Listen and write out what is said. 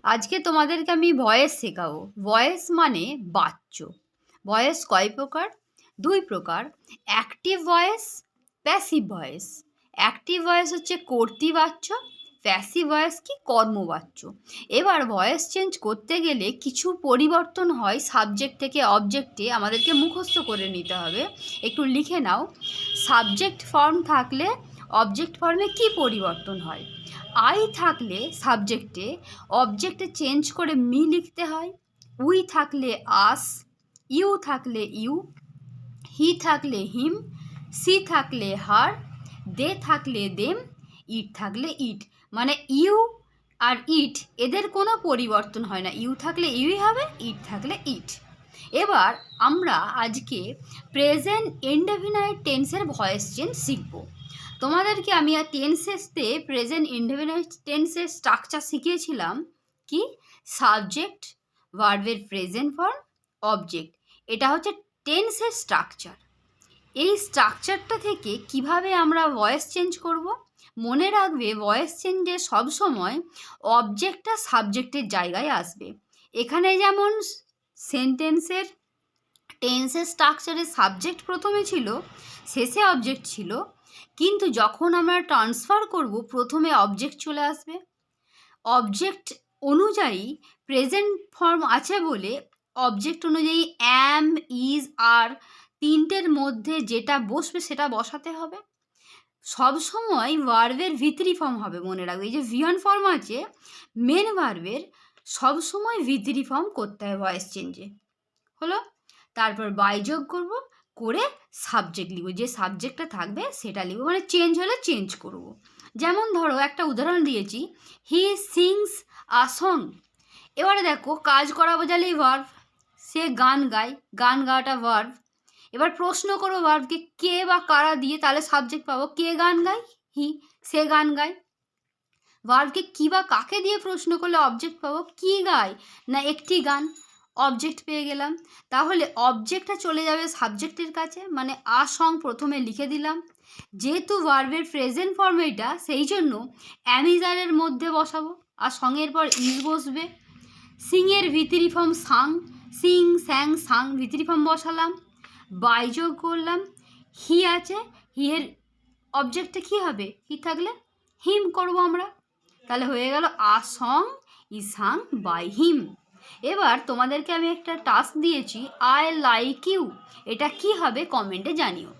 আজকে তোমাদেরকে আমি ভয়েস শেখাবো। ভয়েস মানে বাচ্য। ভয়েস কয় প্রকার? দুই প্রকার, active voice, passive voice. Active voice হচ্ছে কর্তৃবাচ্য, প্যাসিভ ভয়েস কি কর্মবাচ্য। এবার ভয়েস চেঞ্জ করতে গেলে কিছু পরিবর্তন হয়, সাবজেক্ট থেকে অবজেক্টে আমাদেরকে মুখস্থ করে নিতে হবে। একটু লিখে নাও। সাবজেক্ট ফর্ম থাকলে অবজেক্ট ফর্মে কি পরিবর্তন হয়? আই থাকলে সাবজেক্টে অবজেক্টে চেঞ্জ করে মি লিখতে হয়। উই থাকলে আস, ইউ থাকলে ইউ, হি থাকলে হিম, সি থাকলে হার, দে থাকলে দেম, ইট থাকলে ইট। মানে ইউ আর ইট এদের কোনো পরিবর্তন হয় না। ইউ থাকলে ইউই হবে, ইট থাকলে ইট। এবার আমরা আজকে প্রেজেন্ট ইনডেফিনাইট টেন্সের ভয়েস চেঞ্জ শিখব। তোমাদেরকে আমি আর টেন্সেসতে প্রেজেন্ট ইনডেফিনাইট টেন্সের স্ট্রাকচার শিখিয়েছিলাম। কি? সাবজেক্ট, ভার্বের প্রেজেন্ট ফর্ম, অবজেক্ট। এটা হচ্ছে টেন্সের স্ট্রাকচার। এই স্ট্রাকচারটা থেকে কিভাবে আমরা ভয়েস চেঞ্জ করব? মনে রাখবে, ভয়েস চেঞ্জে সবসময় অবজেক্টটা সাবজেক্টের জায়গায় আসবে। এখানে যেমন সেন্টেন্সের টেন্সের স্ট্রাকচারে সাবজেক্ট প্রথমে ছিল, শেষে অবজেক্ট ছিল, কিন্তু যখন আমরা ট্রান্সফার করব প্রথমে অবজেক্ট চলে আসবে। অবজেক্ট অনুযায়ী প্রেজেন্ট ফর্ম আছে বলে অবজেক্ট অনুযায়ী অ্যাম, ইজ, আর তিনটের মধ্যে যেটা বসবে সেটা বসাতে হবে। সব সময় ভার্বের ভিতরি ফর্ম হবে, মনে রাখবে। এই যে ভিয়ন ফর্ম আছে, মেন ভার্বের সব সময় ভিতরি ফর্ম করতে হয় ভয়েস চেঞ্জে। হলো? তারপর বাই যোগ করব, করে সাবজেক্ট লিখব। যে সাবজেক্টটা থাকবে সেটা লিখব, মানে চেঞ্জ হলে চেঞ্জ করব। যেমন ধরো একটা উদাহরণ দিয়েছি, হি সিংস আ সং। এবারে দেখো, কাজ করা বোঝালেই ভার্ব, সে গান গায়, গান গাওয়াটা ভার্ব। এবার প্রশ্ন করবো ভার্বকে কে বা কারা দিয়ে, তাহলে সাবজেক্ট পাবো। কে গান গায়? হি, সে গান গায়। ভার্বকে কি বা কাকে দিয়ে প্রশ্ন করলে অবজেক্ট পাবো। কি গায়? না একটি গান, অবজেক্ট পেয়ে গেলাম। তাহলে অবজেক্টটা চলে যাবে সাবজেক্টের কাছে, মানে আ সং প্রথমে লিখে দিলাম। যেহেতু ভার্বের প্রেজেন্ট ফর্ম এটা, সেই জন্য অ্যামিজারের মধ্যে বসাবো, আর সঙ্গের পর ইজ বসবে। সিংয়ের ভিতরি ফর্ম সাং, সিং, স্যাং, সাং, ভিতরি ফর্ম বসালাম। বাই যোগ করলাম। হি আছে, হি এর অবজেক্টটা কী হবে? হি থাকলে হিম করব আমরা। তাহলে হয়ে গেল a song is sung by him. এবার তোমাদেরকে আমি একটা টাস্ক দিয়েছি, আই লাইক ইউ। এটা কি হবে কমেন্টে জানিও।